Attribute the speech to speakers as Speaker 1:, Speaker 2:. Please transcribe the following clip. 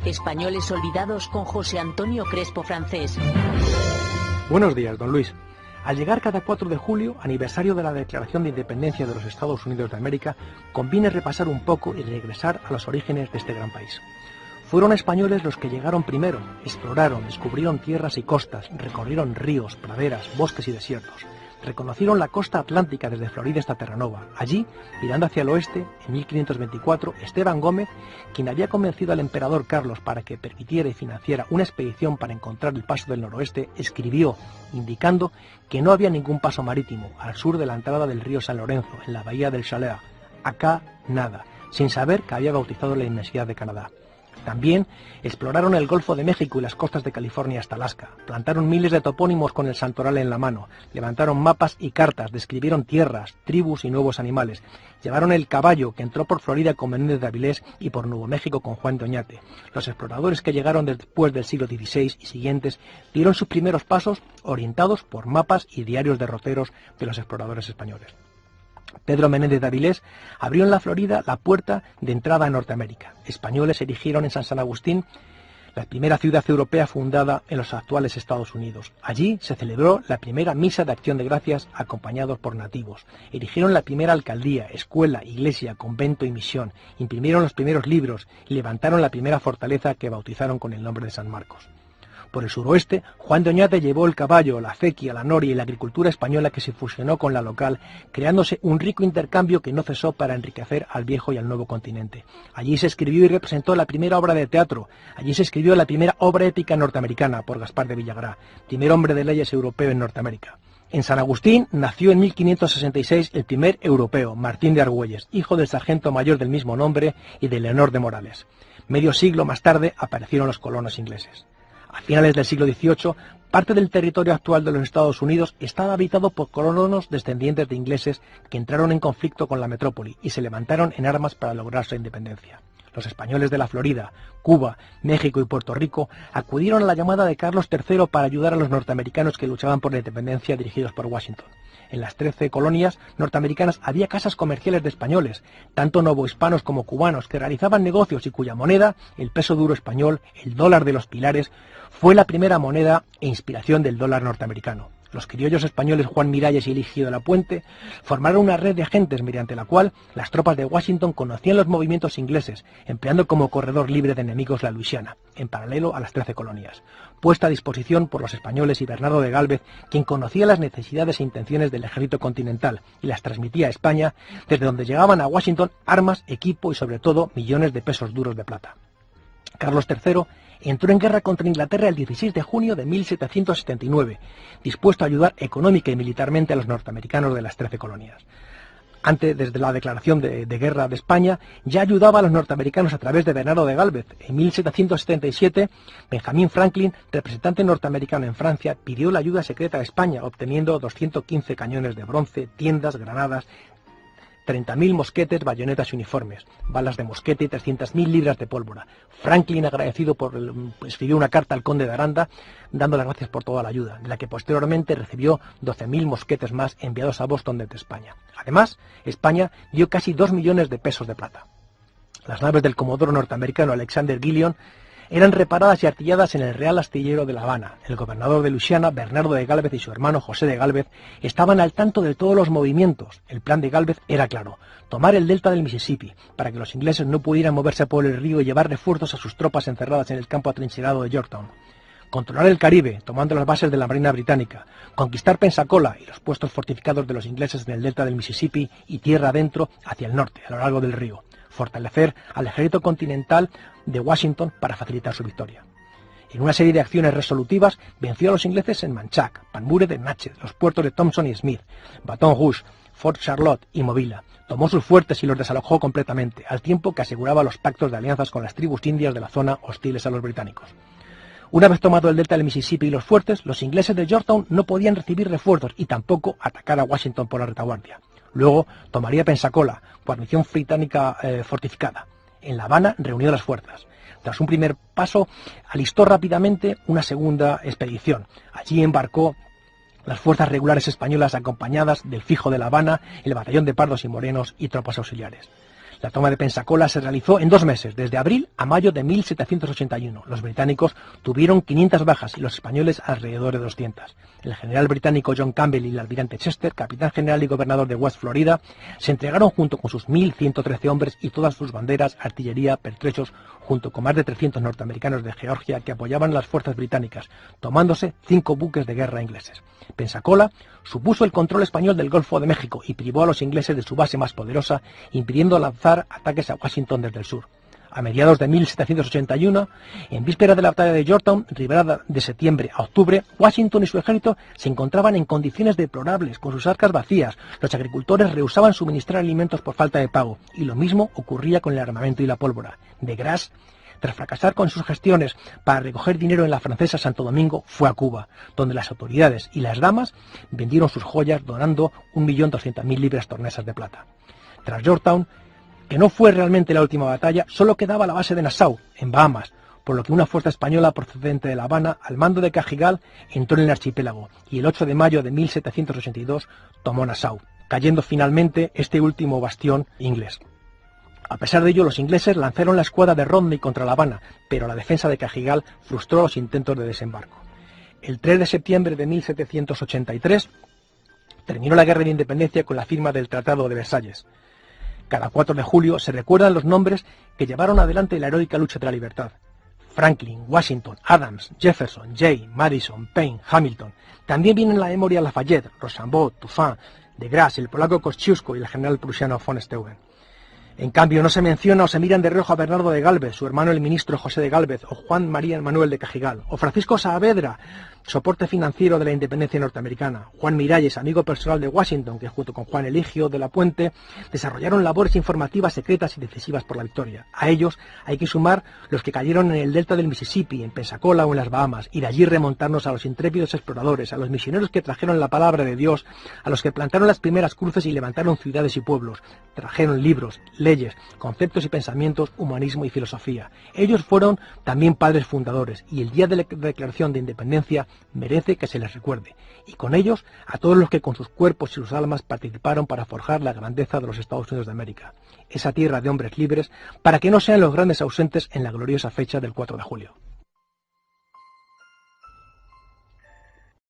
Speaker 1: Españoles olvidados con José Antonio Crespo Francés.
Speaker 2: Buenos días, don Luis. Al llegar cada 4 de julio, aniversario de la Declaración de Independencia de los Estados Unidos de América, conviene repasar un poco y regresar a los orígenes de este gran país. Fueron españoles los que llegaron primero, exploraron, descubrieron tierras y costas, recorrieron ríos, praderas, bosques y desiertos. Reconocieron la costa atlántica desde Florida hasta Terranova. Allí, mirando hacia el oeste, en 1524, Esteban Gómez, quien había convencido al emperador Carlos para que permitiera y financiara una expedición para encontrar el paso del noroeste, escribió, indicando que no había ningún paso marítimo al sur de la entrada del río San Lorenzo, en la bahía del Chaleur. Acá, nada, sin saber que había bautizado la inmensidad de Canadá. También exploraron el Golfo de México y las costas de California hasta Alaska, plantaron miles de topónimos con el santoral en la mano, levantaron mapas y cartas, describieron tierras, tribus y nuevos animales, llevaron el caballo que entró por Florida con Menéndez de Avilés y por Nuevo México con Juan de Oñate. Los exploradores que llegaron después del siglo XVI y siguientes dieron sus primeros pasos orientados por mapas y diarios derroteros de los exploradores españoles. Pedro Menéndez de Avilés abrió en la Florida la puerta de entrada a Norteamérica. Españoles erigieron en San Agustín la primera ciudad europea fundada en los actuales Estados Unidos. Allí se celebró la primera misa de acción de gracias acompañados por nativos. Erigieron la primera alcaldía, escuela, iglesia, convento y misión. Imprimieron los primeros libros y levantaron la primera fortaleza que bautizaron con el nombre de San Marcos. Por el suroeste, Juan de Oñate llevó el caballo, la acequia, la noria y la agricultura española que se fusionó con la local, creándose un rico intercambio que no cesó para enriquecer al viejo y al nuevo continente. Allí se escribió y representó la primera obra de teatro, allí se escribió la primera obra épica norteamericana por Gaspar de Villagrá, primer hombre de leyes europeo en Norteamérica. En San Agustín nació en 1566 el primer europeo, Martín de Argüelles, hijo del sargento mayor del mismo nombre y de Leonor de Morales. Medio siglo más tarde aparecieron los colonos ingleses. A finales del siglo XVIII, parte del territorio actual de los Estados Unidos estaba habitado por colonos descendientes de ingleses que entraron en conflicto con la metrópoli y se levantaron en armas para lograr su independencia. Los españoles de la Florida, Cuba, México y Puerto Rico acudieron a la llamada de Carlos III para ayudar a los norteamericanos que luchaban por la independencia dirigidos por Washington. En las 13 colonias norteamericanas había casas comerciales de españoles, tanto novohispanos como cubanos, que realizaban negocios y cuya moneda, el peso duro español, el dólar de los pilares, fue la primera moneda e inspiración del dólar norteamericano. Los criollos españoles Juan Miralles y Eligio de la Puente formaron una red de agentes mediante la cual las tropas de Washington conocían los movimientos ingleses, empleando como corredor libre de enemigos la Luisiana, en paralelo a las 13 colonias, puesta a disposición por los españoles y Bernardo de Gálvez, quien conocía las necesidades e intenciones del ejército continental y las transmitía a España, desde donde llegaban a Washington armas, equipo y sobre todo millones de pesos duros de plata. Carlos III entró en guerra contra Inglaterra el 16 de junio de 1779, dispuesto a ayudar económica y militarmente a los norteamericanos de las 13 colonias. Antes, desde la declaración de guerra de España, ya ayudaba a los norteamericanos a través de Bernardo de Gálvez. En 1777, Benjamin Franklin, representante norteamericano en Francia, pidió la ayuda secreta a España, obteniendo 215 cañones de bronce, tiendas, granadas, 30.000 mosquetes, bayonetas y uniformes, balas de mosquete y 300.000 libras de pólvora. Franklin, agradecido escribió una carta al conde de Aranda, dando las gracias por toda la ayuda, de la que posteriormente recibió 12.000 mosquetes más enviados a Boston desde España. Además, España dio casi 2 millones de pesos de plata. Las naves del comodoro norteamericano Alexander Gillion eran reparadas y artilladas en el Real Astillero de La Habana. El gobernador de Luisiana, Bernardo de Gálvez, y su hermano José de Gálvez estaban al tanto de todos los movimientos. El plan de Gálvez era claro: tomar el delta del Mississippi, para que los ingleses no pudieran moverse por el río y llevar refuerzos a sus tropas encerradas en el campo atrincherado de Yorktown. Controlar el Caribe, tomando las bases de la Marina Británica, conquistar Pensacola y los puestos fortificados de los ingleses en el delta del Mississippi y tierra adentro hacia el norte, a lo largo del río. Fortalecer al ejército continental de Washington para facilitar su victoria. En una serie de acciones resolutivas venció a los ingleses en Manchac, Panmure de Natchez, los puertos de Thompson y Smith, Baton Rouge, Fort Charlotte y Movila. Tomó sus fuertes y los desalojó completamente, al tiempo que aseguraba los pactos de alianzas con las tribus indias de la zona hostiles a los británicos. Una vez tomado el delta del Mississippi y los fuertes, los ingleses de Yorktown no podían recibir refuerzos y tampoco atacar a Washington por la retaguardia. Luego tomaría Pensacola, guarnición británica fortificada. En La Habana reunió las fuerzas. Tras un primer paso, alistó rápidamente una segunda expedición. Allí embarcó las fuerzas regulares españolas acompañadas del Fijo de La Habana, el batallón de pardos y morenos y tropas auxiliares. La toma de Pensacola se realizó en 2 meses, desde abril a mayo de 1781. Los británicos tuvieron 500 bajas y los españoles alrededor de 200. El general británico John Campbell y el almirante Chester, capitán general y gobernador de West Florida, se entregaron junto con sus 1.113 hombres y todas sus banderas, artillería, pertrechos, junto con más de 300 norteamericanos de Georgia que apoyaban a las fuerzas británicas, tomándose 5 buques de guerra ingleses. Pensacola supuso el control español del Golfo de México y privó a los ingleses de su base más poderosa, impidiendo lanzar ataques a Washington desde el sur. A mediados de 1781, en víspera de la batalla de Yorktown, librada de septiembre a octubre, Washington y su ejército se encontraban en condiciones deplorables, con sus arcas vacías. Los agricultores rehusaban suministrar alimentos por falta de pago, y lo mismo ocurría con el armamento y la pólvora. De Grasse, tras fracasar con sus gestiones para recoger dinero en la francesa Santo Domingo, fue a Cuba, donde las autoridades y las damas vendieron sus joyas donando 1.200.000 libras tornesas de plata. Tras Yorktown, que no fue realmente la última batalla, solo quedaba la base de Nassau, en Bahamas, por lo que una fuerza española procedente de La Habana, al mando de Cajigal, entró en el archipiélago, y el 8 de mayo de 1782 tomó Nassau, cayendo finalmente este último bastión inglés. A pesar de ello, los ingleses lanzaron la escuadra de Rodney contra La Habana, pero la defensa de Cajigal frustró los intentos de desembarco. El 3 de septiembre de 1783 terminó la Guerra de Independencia con la firma del Tratado de Versalles. Cada 4 de julio se recuerdan los nombres que llevaron adelante la heroica lucha de la libertad. Franklin, Washington, Adams, Jefferson, Jay, Madison, Payne, Hamilton. También vienen a la memoria Lafayette, Rochambeau, Toussaint, de Grasse, el polaco Kosciuszko y el general prusiano von Steuben. En cambio, no se menciona o se miran de reojo a Bernardo de Gálvez, su hermano el ministro José de Gálvez, o Juan María Manuel de Cajigal, o Francisco Saavedra, soporte financiero de la independencia norteamericana, Juan Miralles, amigo personal de Washington, que junto con Juan Eligio de la Puente desarrollaron labores informativas secretas y decisivas por la victoria. A ellos hay que sumar los que cayeron en el delta del Mississippi, en Pensacola o en las Bahamas, y de allí remontarnos a los intrépidos exploradores, a los misioneros que trajeron la palabra de Dios, a los que plantaron las primeras cruces y levantaron ciudades y pueblos, trajeron libros, leyes, conceptos y pensamientos, humanismo y filosofía. Ellos fueron también padres fundadores, y el día de la declaración de independencia merece que se les recuerde, y con ellos a todos los que con sus cuerpos y sus almas participaron para forjar la grandeza de los Estados Unidos de América, esa tierra de hombres libres, para que no sean los grandes ausentes en la gloriosa fecha del 4 de julio.